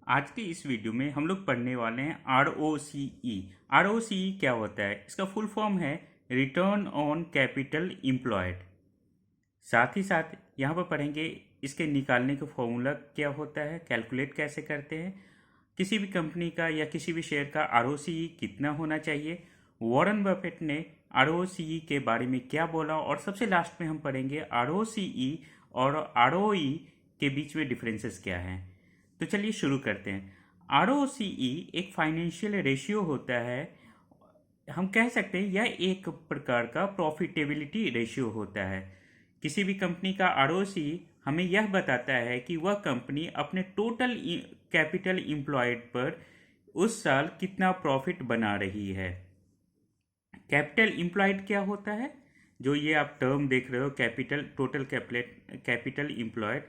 आज के इस वीडियो में हम लोग पढ़ने वाले हैं ROCE। ROCE क्या होता है? इसका फुल फॉर्म है रिटर्न ऑन कैपिटल एम्प्लॉयड। साथ ही साथ यहाँ पर पढ़ेंगे इसके निकालने का फॉर्मूला क्या होता है, कैलकुलेट कैसे करते हैं, किसी भी कंपनी का या किसी भी शेयर का ROCE कितना होना चाहिए, वॉरेन बफेट ने ROCE के बारे में क्या बोला, और सबसे लास्ट में हम पढ़ेंगे ROCE और ROE के बीच में डिफरेंसेस क्या हैं। तो चलिए शुरू करते हैं। ROCE एक फाइनेंशियल रेशियो होता है। हम कह सकते हैं यह एक प्रकार का प्रॉफिटेबिलिटी रेशियो होता है। किसी भी कंपनी का ROCE हमें यह बताता है कि वह कंपनी अपने टोटल कैपिटल एम्प्लॉयड पर उस साल कितना प्रॉफिट बना रही है। कैपिटल एम्प्लॉयड क्या होता है? जो ये आप टर्म देख रहे हो, कैपिटल, टोटल कैपिटल एम्प्लॉयड,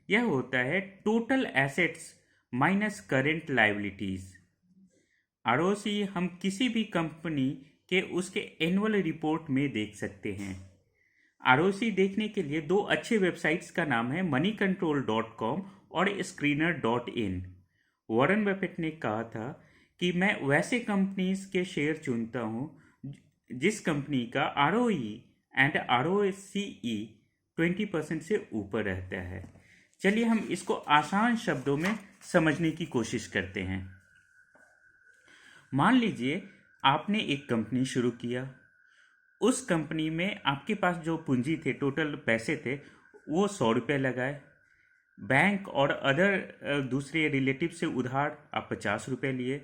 यह होता है total assets minus current liabilities. ROCE हम किसी भी कंपनी के उसके एनुअल रिपोर्ट में देख सकते हैं। ROCE देखने के लिए दो अच्छे वेबसाइट्स का नाम है moneycontrol.com और screener.in। वॉरेन बफेट ने कहा था कि मैं वैसे कंपनीज के शेयर चुनता हूं जिस कंपनी का ROE एंड ROCE 20% से ऊपर रहता है। चलिए हम इसको आसान शब्दों में समझने की कोशिश करते हैं। मान लीजिए आपने एक कंपनी शुरू किया। उस कंपनी में आपके पास जो पूंजी थे, टोटल पैसे थे, वो 100 रुपये लगाए। बैंक और अदर दूसरे रिलेटिव से उधार आप 50 रुपये लिए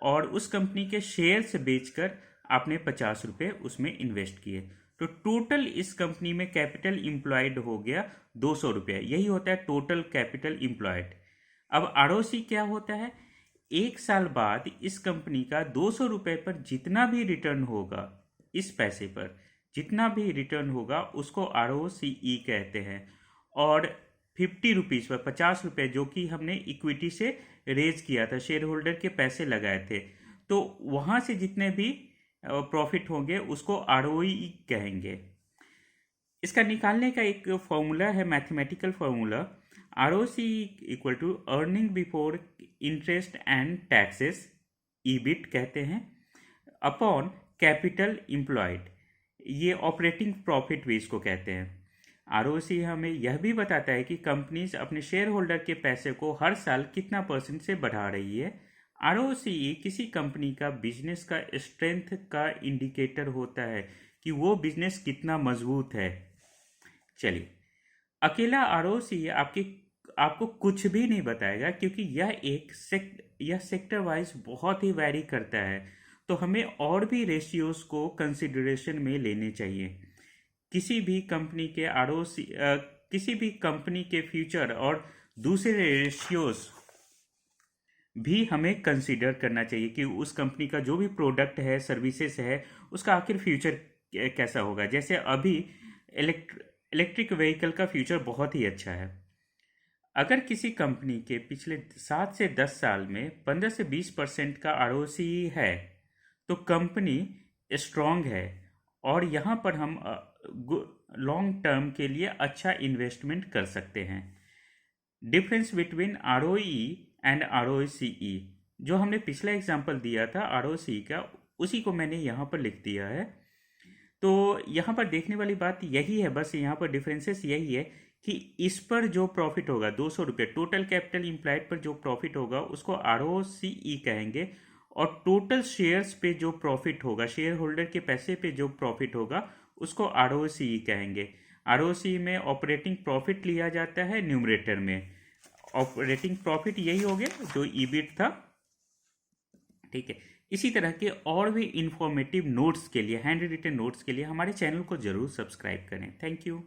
और उस कंपनी के शेयर्स बेचकर आपने 50 रुपये उसमें इन्वेस्ट किए। तो टोटल इस कंपनी में कैपिटल एम्प्लॉयड हो गया 200 रुपये। यही होता है टोटल कैपिटल एम्प्लॉयड। अब ROCE क्या होता है? एक साल बाद इस कंपनी का 200 रुपये पर जितना भी रिटर्न होगा, इस पैसे पर जितना भी रिटर्न होगा उसको ROCE कहते हैं। और 50 रुपीज़ पर 50 रुपये जो कि हमने इक्विटी से रेज किया था, शेयर होल्डर के पैसे लगाए थे, तो वहाँ से जितने भी प्रॉफिट होंगे उसको ROE कहेंगे। इसका निकालने का एक फॉर्मूला है, mathematical formula. ROCE equal to earning before interest and taxes, EBIT कहते हैं, अपॉन कैपिटल एम्प्लॉयड। ये ऑपरेटिंग प्रॉफिट भी इसको कहते हैं। ROCE हमें यह भी बताता है कि कंपनीज अपने शेयर होल्डर के पैसे को हर साल कितना % से बढ़ा रही है। ROCE किसी कंपनी का बिजनेस का स्ट्रेंथ का इंडिकेटर होता है कि वो बिजनेस कितना मजबूत है। चलिए, अकेला ROCE आपको कुछ भी नहीं बताएगा, क्योंकि यह सेक्टर वाइज बहुत ही वैरी करता है। तो हमें और भी रेशियोज को कंसिडरेशन में लेने चाहिए। किसी भी कंपनी के किसी भी कंपनी के फ्यूचर और दूसरे रेशियोज भी हमें कंसीडर करना चाहिए कि उस कंपनी का जो भी प्रोडक्ट है, सर्विसेज है, उसका आखिर फ्यूचर कैसा होगा। जैसे अभी इलेक्ट्रिक व्हीकल का फ्यूचर बहुत ही अच्छा है। अगर किसी कंपनी के पिछले 7 से 10 साल में 15 से 20% का ROCE है तो कंपनी स्ट्रांग है, और यहाँ पर हम लॉन्ग टर्म के लिए अच्छा इन्वेस्टमेंट कर सकते हैं। Difference between ROE and ROCE, जो हमने पिछला एग्जांपल दिया था ROCE का, उसी को मैंने यहाँ पर लिख दिया है। तो यहाँ पर देखने वाली बात यही है, बस यहाँ पर डिफरेंसेस यही है कि इस पर जो प्रॉफिट होगा 200 रुपये, टोटल कैपिटल इम्प्लाइड पर जो प्रॉफिट होगा उसको ROCE कहेंगे, और टोटल शेयर्स पे जो प्रॉफिट होगा, शेयर होल्डर के पैसे पे जो प्रॉफिट होगा, उसको ROCE कहेंगे। ROCE में ऑपरेटिंग प्रॉफिट लिया जाता है न्यूमरेटर में। ऑपरेटिंग प्रॉफिट यही हो गया जो EBIT था। ठीक है, इसी तरह के और भी इंफॉर्मेटिव नोट्स के लिए, हैंड रिटन नोट्स के लिए हमारे चैनल को जरूर सब्सक्राइब करें। Thank you.